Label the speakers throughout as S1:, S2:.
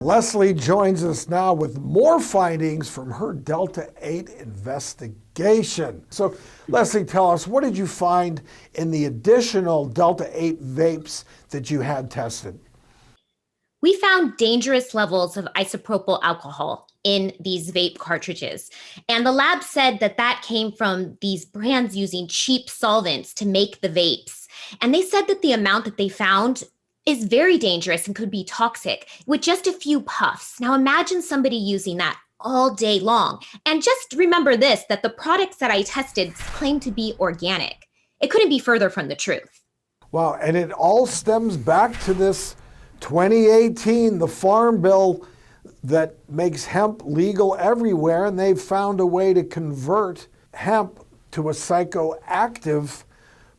S1: Leslie joins us now with more findings from her Delta 8 investigation. So, Leslie, tell us, what did you find in the additional Delta 8 vapes that you had tested?
S2: We found dangerous levels of isopropyl alcohol in these vape cartridges. And the lab said that that came from these brands using cheap solvents to make the vapes. And they said that the amount that they found is very dangerous and could be toxic with just a few puffs. Now imagine somebody using that all day long. And just remember this, that the products that I tested claim to be organic. It couldn't be further from the truth.
S1: Wow, and it all stems back to this 2018, the Farm Bill that makes hemp legal everywhere, and they've found a way to convert hemp to a psychoactive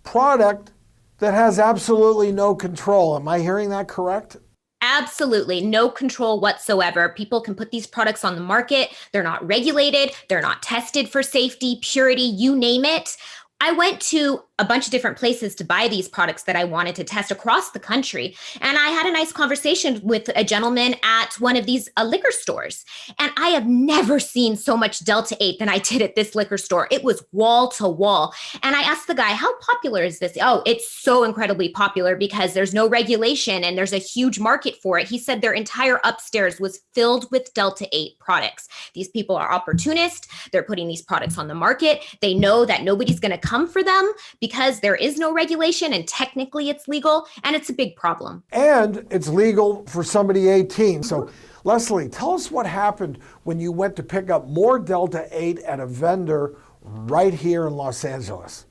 S1: product that has absolutely no control. Am I hearing that correct?
S2: Absolutely no control whatsoever. People can put these products on the market. They're not regulated. They're not tested for safety, purity, you name it. I went to a bunch of different places to buy these products that I wanted to test across the country. And I had a nice conversation with a gentleman at one of these liquor stores. And I have never seen so much Delta 8 than I did at this liquor store. It was wall to wall. And I asked the guy, how popular is this? Oh, it's so incredibly popular because there's no regulation and there's a huge market for it. He said their entire upstairs was filled with Delta 8 products. These people are opportunists. They're putting these products on the market. They know that nobody's going to come for them because there is no regulation and technically it's legal, and it's a big problem.
S1: And it's legal for somebody 18. So, Leslie, tell us what happened when you went to pick up more Delta 8 at a vendor right here in Los Angeles.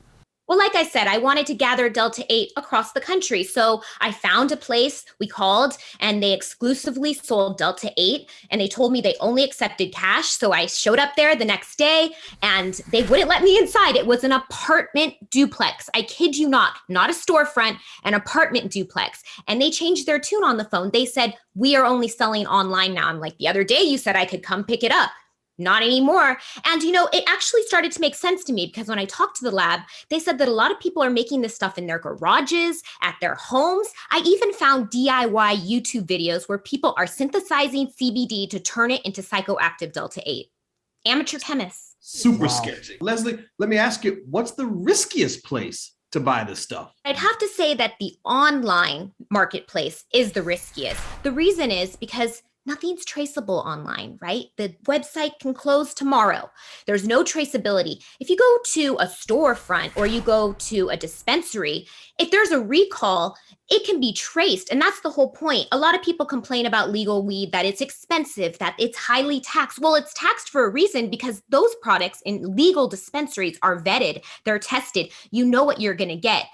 S2: Well, like I said, I wanted to gather Delta 8 across the country. So I found a place, we called, and they exclusively sold Delta 8. And they told me they only accepted cash. So I showed up there the next day and they wouldn't let me inside. It was an apartment duplex. I kid you not a storefront, an apartment duplex. And they changed their tune on the phone. They said, we are only selling online now. I'm like, the other day you said I could come pick it up. Not anymore. And, it actually started to make sense to me because when I talked to the lab, they said that a lot of people are making this stuff in their garages, at their homes. I even found DIY YouTube videos where people are synthesizing CBD to turn it into psychoactive Delta 8. Amateur chemists.
S3: Super sketchy. Leslie, let me ask you, what's the riskiest place to buy this stuff?
S2: I'd have to say that the online marketplace is the riskiest. The reason is because nothing's traceable online, right? The website can close tomorrow. There's no traceability. If you go to a storefront or you go to a dispensary, if there's a recall, it can be traced. And that's the whole point. A lot of people complain about legal weed, that it's expensive, that it's highly taxed. Well, it's taxed for a reason because those products in legal dispensaries are vetted. They're tested. You know what you're going to get.